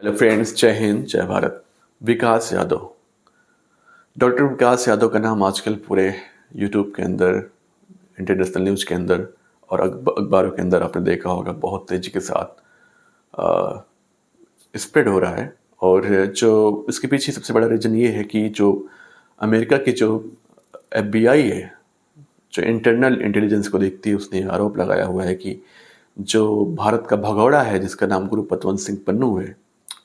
Hello friends, जय हिंद, जय भारत। विकास Yadav, doctor विकास यादव का नाम आजकल पूरे यूट्यूब के अंदर, इंटरनेशनल न्यूज़ के अंदर और अखबारों के अंदर आपने देखा होगा बहुत तेज़ी के साथ स्प्रेड हो रहा है। और जो इसके पीछे सबसे बड़ा रीज़न ये है कि जो अमेरिका की जो FBI है, जो इंटरनल इंटेलिजेंस को देखती है, उसने आरोप लगाया हुआ है कि जो भारत का भगौड़ा है जिसका नाम गुरु पतवंत सिंह पन्नू है,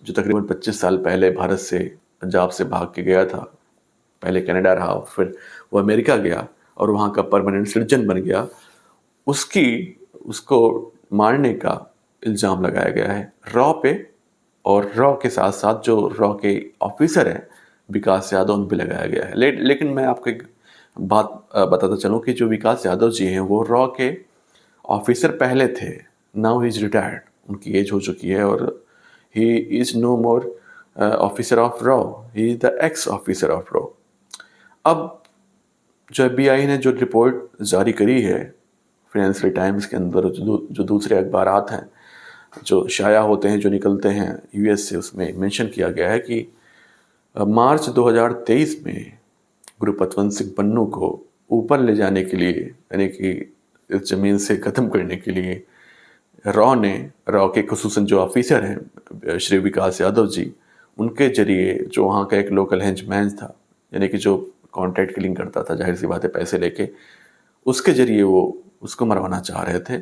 जो तकरीबन 25 साल पहले भारत से, पंजाब से भाग के गया था, पहले कनाडा रहा, फिर वो अमेरिका गया और वहाँ का परमानेंट सिटीजन बन गया। उसकी उसको मारने का इल्ज़ाम लगाया गया है रॉ पे, और रॉ के साथ साथ जो रॉ के ऑफिसर हैं विकास यादव, उन पे लगाया गया है। लेकिन मैं आपको एक बात बताता चलूँ कि जो विकास यादव जी हैं वो रॉ के ऑफिसर पहले थे। नाउ ही इज़ रिटायर्ड, उनकी एज हो चुकी है और he is no more officer of raw, he is the x officer of raw. अब जो FBI ने जो रिपोर्ट जारी करी है फाइनेंशियल टाइम्स के अंदर, जो दूसरे अखबारात हैं जो शाया होते हैं, जो निकलते हैं US से, उसमें मेंशन किया गया है कि मार्च 2023 में गुरु पतवंत सिंह पन्नू को ऊपर ले जाने के लिए, यानी कि इस ज़मीन से ख़त्म करने के लिए, रॉ के खुसूसन जो ऑफिसर हैं श्री विकास यादव जी, उनके जरिए, जो वहाँ का एक लोकल हेंचमैन था, यानी कि जो कॉन्ट्रैक्ट किलिंग करता था, जाहिर सी बात है पैसे लेके, उसके जरिए वो उसको मरवाना चाह रहे थे।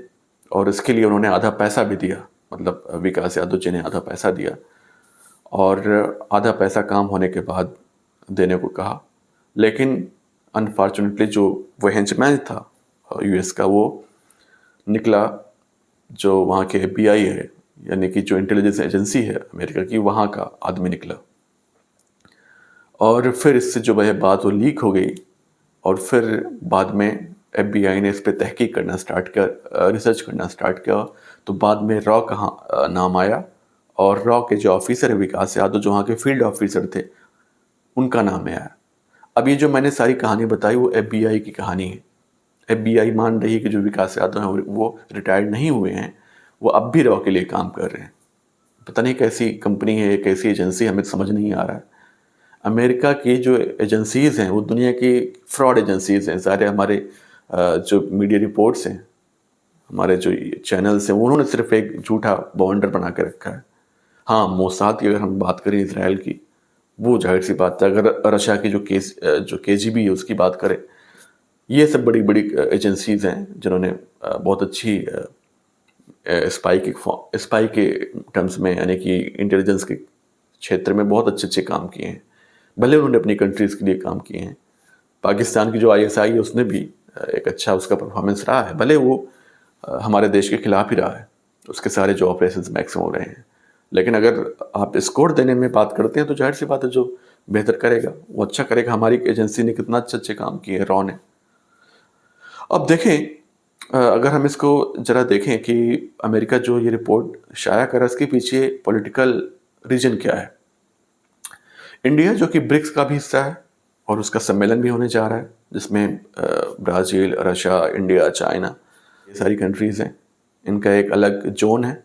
और इसके लिए उन्होंने आधा पैसा भी दिया, मतलब विकास यादव जी ने आधा पैसा दिया और आधा पैसा काम होने के बाद देने को कहा। लेकिन अनफॉर्चुनेटली जो वो हेंचमैन था US का, वो निकला, जो वहाँ के FBI है, यानी कि जो इंटेलिजेंस एजेंसी है अमेरिका की, वहाँ का आदमी निकला। और फिर इससे जो वह बात वो लीक हो गई और फिर बाद में FBI ने इस पर तहकीक करना स्टार्ट किया, रिसर्च करना स्टार्ट किया। तो बाद में रॉ का नाम आया और रॉ के जो ऑफिसर है विकास यादव, जो वहाँ के फील्ड ऑफिसर थे, उनका नाम आया। अब ये जो मैंने सारी कहानी बताई वो FBI की कहानी है। FBI मान रही है कि जो विकास यादव हैं वो रिटायर्ड नहीं हुए हैं, वो अब भी रॉ के लिए काम कर रहे हैं। पता नहीं कैसी कंपनी है, कैसी एजेंसी, हमें समझ नहीं आ रहा है। अमेरिका की जो एजेंसीज़ हैं वो दुनिया की फ्रॉड एजेंसीज़ हैं। सारे हमारे जो मीडिया रिपोर्ट्स हैं, हमारे जो चैनल्स हैं, उन्होंने सिर्फ एक झूठा बॉन्डर बना के रखा है। हाँ, मोसाद की अगर हम बात करें इसराइल की, वो जाहिर सी बात है। अगर रशिया की जो KGB है उसकी बात करें, ये सब बड़ी बड़ी एजेंसीज़ हैं जिन्होंने बहुत अच्छी स्पाई के टर्म्स में, यानी कि इंटेलिजेंस के क्षेत्र में बहुत अच्छे अच्छे काम किए हैं। भले उन्होंने अपनी कंट्रीज़ के लिए काम किए हैं। पाकिस्तान की जो ISI है उसने भी एक अच्छा उसका परफॉर्मेंस रहा है, भले वो हमारे देश के खिलाफ ही रहा है, उसके सारे जो ऑपरेशंस मैक्सिमम हो रहे हैं। लेकिन अगर आप स्कोर देने में बात करते हैं तो जाहिर सी बात है, जो बेहतर करेगा वो अच्छा करेगा। हमारी एजेंसी ने कितना अच्छे अच्छे काम किए, रॉ ने। अब देखें, अगर हम इसको ज़रा देखें कि अमेरिका जो ये रिपोर्ट शाया कर रहा है, इसके पीछे पॉलिटिकल रीजन क्या है। इंडिया जो कि ब्रिक्स का भी हिस्सा है और उसका सम्मेलन भी होने जा रहा है, जिसमें ब्राज़ील, रशिया, इंडिया, चाइना, ये सारी कंट्रीज़ हैं। इनका एक अलग जोन है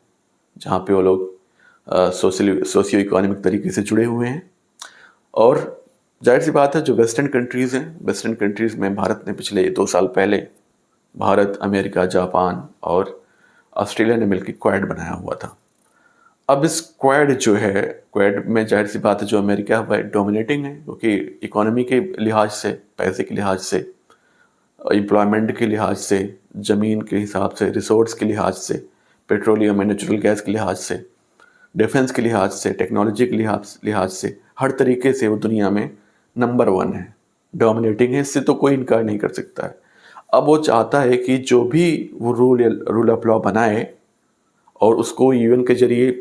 जहाँ पे वो लोग सोशियो इकोनॉमिक तरीके से जुड़े हुए हैं। और जाहिर सी बात है, जो वेस्टर्न कंट्रीज़ हैं, वेस्टर्न कंट्रीज़ में भारत ने पिछले 2 साल पहले, भारत, अमेरिका, जापान और ऑस्ट्रेलिया ने मिलकर क्वाड बनाया हुआ था। अब इस क्वाड जो है, क्वाड में जाहिर सी बात है जो अमेरिका है वह डोमिनेटिंग है, क्योंकि इकोनॉमी के लिहाज से, पैसे के लिहाज से, एम्प्लॉयमेंट के लिहाज से, ज़मीन के हिसाब से, रिसोर्स के लिहाज से, पेट्रोलियम एंड नेचुरल गैस के लिहाज से, डिफेंस के लिहाज से, टेक्नोलॉजी के लिहाज से, हर तरीके से वो दुनिया में नंबर 1 है, डोमिनेटिंग है। इससे तो कोई इनकार नहीं कर सकता है। अब वो चाहता है कि जो भी वो रूल ऑफ लॉ बनाए और उसको UN के जरिए,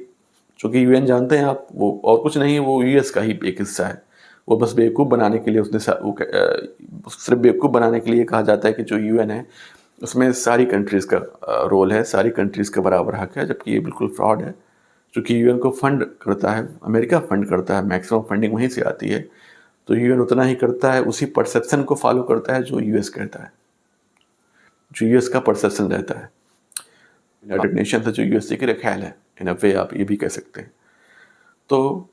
चूँकि UN जानते हैं आप, वो और कुछ नहीं है, वो US का ही एक हिस्सा है। वो बस बेवकूफ़ बनाने के लिए सिर्फ बेवकूफ़ बनाने के लिए कहा जाता है कि जो UN है उसमें सारी कंट्रीज़ का रोल है, सारी कंट्रीज़ का बराबर हक है, जबकि ये बिल्कुल फ्रॉड है। चूँकि UN को फंड करता है, अमेरिका फंड करता है, मैक्सिमम फंडिंग वहीं से आती है, तो UN उतना ही करता है, उसी परसेप्शन को फॉलो करता है जो US कहता है, जो US का परसेप्शन रहता है। यूनाइटेड नेशन से जो USA की ख्याल है, इन अ वे आप ये भी कह सकते हैं। तो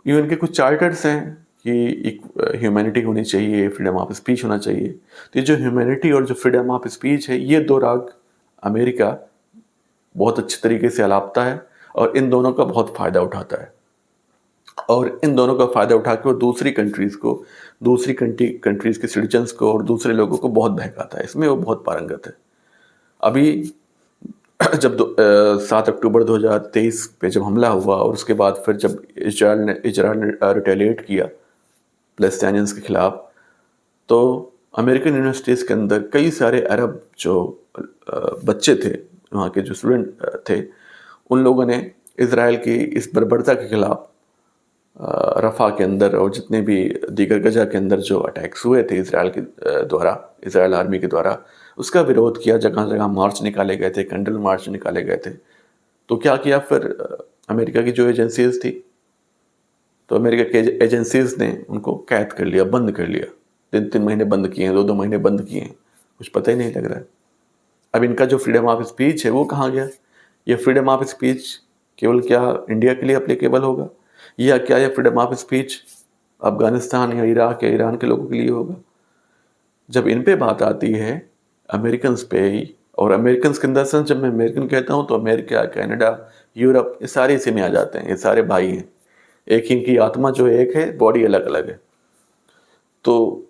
यूएन के कुछ चार्टर्स हैं कि एक ह्यूमैनिटी होनी चाहिए, फ्रीडम ऑफ स्पीच होना चाहिए। तो ये जो ह्यूमैनिटी और जो फ्रीडम ऑफ स्पीच है, ये दो राग अमेरिका बहुत अच्छे तरीके से अलापता है और इन दोनों का बहुत फ़ायदा उठाता है। और इन दोनों का फ़ायदा उठा के वो दूसरी कंट्रीज़ को, दूसरी कंट्रीज़ के सिटीजन्स को और दूसरे लोगों को बहुत बहकाता है। इसमें वो बहुत पारंगत है। अभी जब 7 अक्टूबर 2023 पे जब हमला हुआ और उसके बाद फिर जब इजराइल ने रिटेलिएट किया पैलेस्टाइनियंस के खिलाफ, तो अमेरिकन यूनिवर्सिटीज़ के अंदर कई सारे अरब जो बच्चे थे, वहाँ के जो स्टूडेंट थे, उन लोगों ने इजराइल की इस बर्बरता के खिलाफ रफ़ा के अंदर और जितने भी दीगर गजा के अंदर जो अटैक्स हुए थे इजराइल के द्वारा, इजराइल आर्मी के द्वारा, उसका विरोध किया। जगह जगह मार्च निकाले गए थे, कैंडल मार्च निकाले गए थे। तो क्या किया फिर अमेरिका की जो एजेंसीज थी, तो अमेरिका के एजेंसीज ने उनको कैद कर लिया, बंद कर लिया। 3-3 महीने बंद किए हैं, 2-2 महीने बंद किए हैं, कुछ पता ही नहीं लग रहा है। अब इनका जो फ्रीडम ऑफ स्पीच है वो कहाँ गया? ये फ्रीडम ऑफ स्पीच केवल क्या इंडिया के लिए अप्लीकेबल होगा, या क्या ये फ्रीडम ऑफ स्पीच अफगानिस्तान या इराक या ईरान के लोगों के लिए होगा? जब इन पे बात आती है अमेरिकन पे ही, और अमेरिकन के अंदर से जब मैं अमेरिकन कहता हूँ तो अमेरिका, कनाडा, यूरोप, ये सारे इसी में आ जाते हैं। ये सारे भाई हैं, एक ही इनकी आत्मा जो एक है, बॉडी अलग अलग है। तो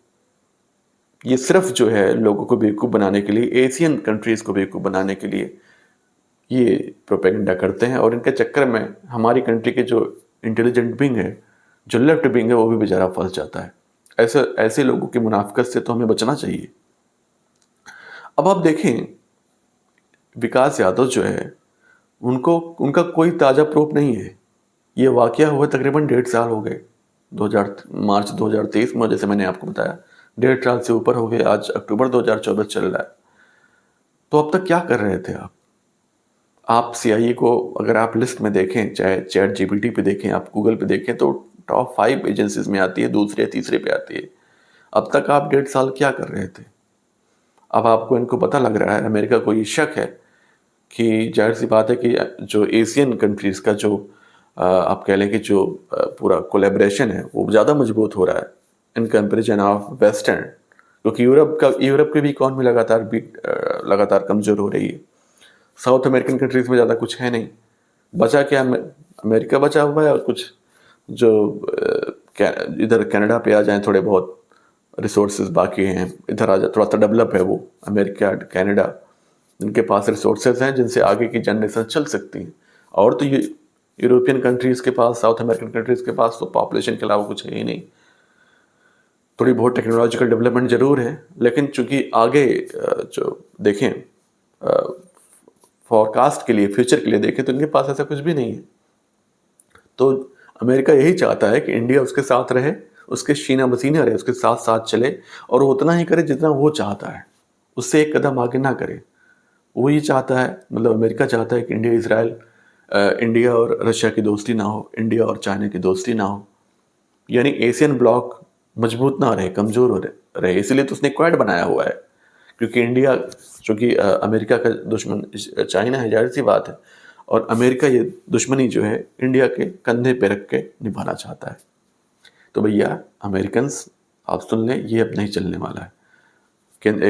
ये सिर्फ जो है लोगों को बेवकूफ़ बनाने के लिए, एशियन कंट्रीज़ को बेवकूफ़ बनाने के लिए ये प्रोपेगेंडा करते हैं। और इनके चक्कर में हमारी कंट्री के जो इंटेलिजेंट विंग है, जो लेफ्ट विंग है, वो भी बेचारा फंस जाता है। ऐसे लोगों की मुनाफिकत से तो हमें बचना चाहिए। अब आप देखें, विकास यादव जो है, उनका कोई ताज़ा प्रूफ नहीं है। ये वाकया हुआ तकरीबन 1.5 साल हो गए, 2000 मार्च 2023 में, जैसे मैंने आपको बताया 1.5 साल से ऊपर हो गए। आज अक्टूबर 2024 चल रहा है। तो अब तक क्या कर रहे थे आप CIA को अगर आप लिस्ट में देखें, चाहे चैट जीपीटी पे देखें, आप गूगल पे देखें, तो टॉप 5 एजेंसीज में आती है, दूसरे तीसरे पे आती है। अब तक आप 1.5 साल क्या कर रहे थे? अब आपको इनको पता लग रहा है, अमेरिका को ये शक है कि जाहिर सी बात है कि जो एशियन कंट्रीज़ का जो आप कह लें कि जो पूरा कोलैबोरेशन है, वो ज़्यादा मजबूत हो रहा है इन कंपेरिजन ऑफ वेस्टर्न। क्योंकि यूरोप की भी इकॉनमी लगातार कमज़ोर हो रही है। साउथ अमेरिकन कंट्रीज़ में ज़्यादा कुछ है नहीं। बचा क्या? अमेरिका बचा हुआ है, और कुछ जो इधर कनाडा पे आ जाएं, थोड़े बहुत रिसोर्सेज बाकी हैं। इधर आ जाए, थोड़ा सा डेवलप है वो अमेरिका, कनाडा, इनके पास रिसोर्सेज हैं जिनसे आगे की जनरेशन चल सकती है। और तो यूरोपियन कंट्रीज़ के पास, साउथ अमेरिकन कंट्रीज़ के पास तो पॉपुलेशन के अलावा कुछ है ही नहीं। थोड़ी बहुत टेक्नोलॉजिकल डेवलपमेंट ज़रूर है, लेकिन चूंकि आगे जो देखें फॉरकास्ट के लिए, फ्यूचर के लिए देखें, तो इनके पास ऐसा कुछ भी नहीं है। तो अमेरिका यही चाहता है कि इंडिया उसके साथ रहे, उसके सीना बसीना रहे, उसके साथ साथ चले, और वो उतना ही करे जितना वो चाहता है, उससे एक कदम आगे ना करे। वो ये चाहता है, मतलब अमेरिका चाहता है कि इंडिया और रशिया की दोस्ती ना हो, इंडिया और चाइना की दोस्ती ना हो, यानी एशियन ब्लॉक मजबूत ना रहे, कमज़ोर रहे। इसलिए तो उसने क्वाड बनाया हुआ है, क्योंकि इंडिया, चूँकि अमेरिका का दुश्मन चाइना है, जाहिर सी बात है, और अमेरिका ये दुश्मनी जो है इंडिया के कंधे पे रख के निभाना चाहता है। तो भैया अमेरिकन्स, आप सुन लें, ये अब नहीं चलने वाला है।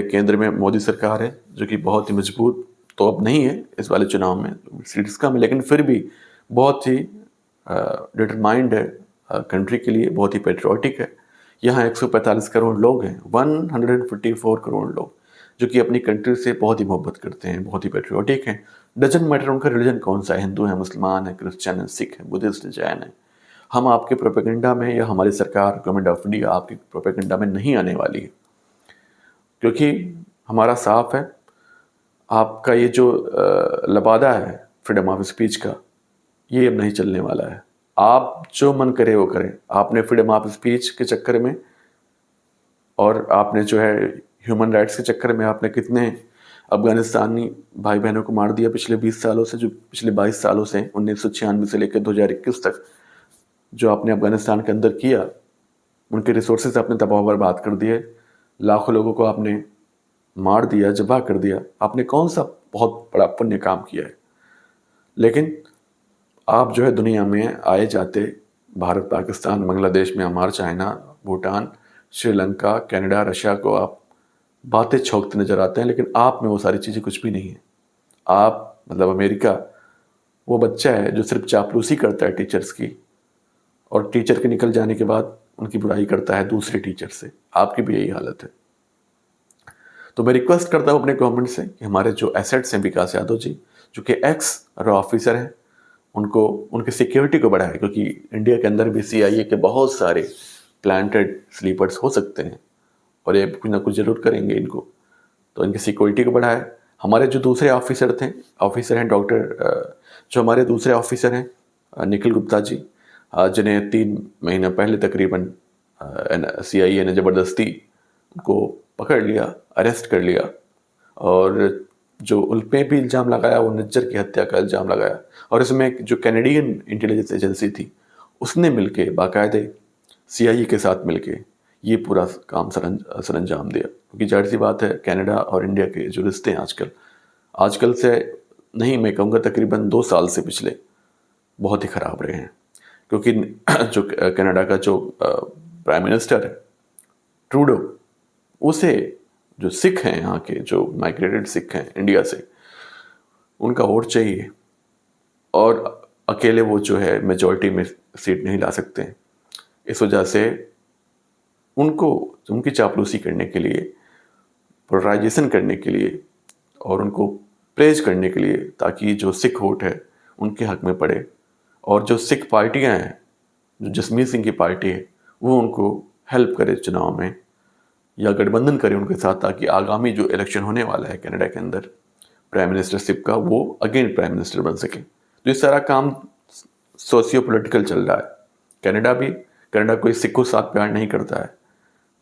केंद्र में मोदी सरकार है जो कि बहुत ही मजबूत तो अब नहीं है इस वाले चुनाव में, सीट्स कम है, लेकिन फिर भी बहुत ही डिटरमाइंड है कंट्री के लिए, बहुत ही पेट्रियाटिक है। यहाँ 145 करोड़ लोग हैं, 154 करोड़ लोग जो कि अपनी कंट्री से बहुत ही मोहब्बत करते हैं, बहुत ही पेट्रियाटिक हैं। डजंट मैटर उनका रिलीजन कौन सा है, हिंदू है, मुसलमान है, क्रिश्चियन है, सिख है, बुद्धिस्ट है, जैन है। हम आपके प्रोपेगेंडा में, या हमारी सरकार गवर्नमेंट ऑफ इंडिया आपके प्रोपेगेंडा में नहीं आने वाली है, क्योंकि हमारा साफ है, आपका ये जो लबादा है फ्रीडम ऑफ स्पीच का, ये अब नहीं चलने वाला है। आप जो मन करे वो करें। आपने फ्रीडम ऑफ स्पीच के चक्कर में, और आपने जो है ह्यूमन राइट्स के चक्कर में, आपने कितने अफगानिस्तानी भाई बहनों को मार दिया पिछले 20 सालों से, जो पिछले 22 सालों से, 1996 से लेकर 2021 तक जो आपने अफगानिस्तान के अंदर किया। उनके रिसोर्सेज आपने तबाह बर्बाद कर दिए, लाखों लोगों को आपने मार दिया, जबा कर दिया। आपने कौन सा बहुत बड़ा पुण्य काम किया है? लेकिन आप जो है दुनिया में आए जाते Bharat, Pakistan, Bangladesh, Myanmar, China, Bhutan, Sri Lanka, Canada, Russia को आप बातें छोंकते नज़र आते हैं, लेकिन आप में वो सारी चीज़ें कुछ भी नहीं है। आप मतलब अमेरिका वो बच्चा है जो सिर्फ चापलूसी करता है टीचर्स की, और टीचर के निकल जाने के बाद उनकी बुराई करता है दूसरे टीचर से। आपकी भी यही हालत है। तो मैं रिक्वेस्ट करता हूँ अपने गवर्नमेंट से कि हमारे जो एसेट्स हैं विकास यादव जी, जो कि एक्स रॉ ऑफिसर हैं, उनको उनकी सिक्योरिटी को बढ़ाए, क्योंकि इंडिया के अंदर भी CIA के बहुत सारे प्लांटेड स्लीपर्स हो सकते हैं और ये कुछ ना कुछ जरूर करेंगे इनको। तो इनकी सिक्योरिटी को बढ़ाए। हमारे जो दूसरे ऑफिसर हैं डॉक्टर, जो हमारे दूसरे ऑफिसर हैं निखिल गुप्ता जी, जिन्हें 3 महीना पहले तकरीबन CIA ने ज़बरदस्ती उनको पकड़ लिया, अरेस्ट कर लिया, और जो उन पे भी इल्ज़ाम लगाया वो निज्जर की हत्या का इल्ज़ाम लगाया। और इसमें जो कैनेडियन इंटेलिजेंस एजेंसी थी उसने मिलके बाकायदे CIA के साथ मिलके ये पूरा काम सरअंजाम दिया। क्योंकि जाहिर सी बात है कनाडा और इंडिया के जो रिश्ते हैं आजकल से नहीं, मैं कहूँगा तकरीबन 2 साल से पिछले बहुत ही ख़राब रहे हैं। क्योंकि जो कनाडा का जो प्राइम मिनिस्टर है ट्रूडो, उसे जो सिख हैं यहाँ के, जो माइग्रेटेड सिख हैं इंडिया से, उनका वोट चाहिए, और अकेले वो जो है मेजॉरिटी में सीट नहीं ला सकते हैं। इस वजह से उनको उनकी चापलूसी करने के लिए, पोलराइजेशन करने के लिए और उनको प्रेज करने के लिए, ताकि जो सिख वोट है उनके हक में पड़े, और जो सिख पार्टियां हैं, जो जसमीत सिंह की पार्टी है, वो उनको हेल्प करे चुनाव में या गठबंधन करे उनके साथ, ताकि आगामी जो इलेक्शन होने वाला है कनाडा के अंदर प्राइम मिनिस्टरशिप का, वो अगेन प्राइम मिनिस्टर बन सके। तो ये सारा काम सोशियो पॉलिटिकल चल रहा है। कनाडा कोई सिख को साथ प्यार नहीं करता है,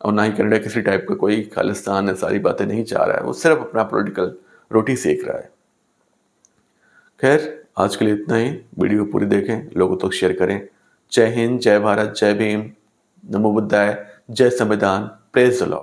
और ना ही कनाडा किसी टाइप का कोई खालिस्तान है सारी बातें नहीं चाह रहा है। वो सिर्फ अपना पॉलिटिकल रोटी सेक रहा है। खैर, आज के लिए इतना ही। वीडियो पूरी देखें, लोगों तक शेयर करें। जय हिंद, जय भारत, जय भीम, नमो बुद्धाय, जय संविधान, प्रेज द लॉर्ड।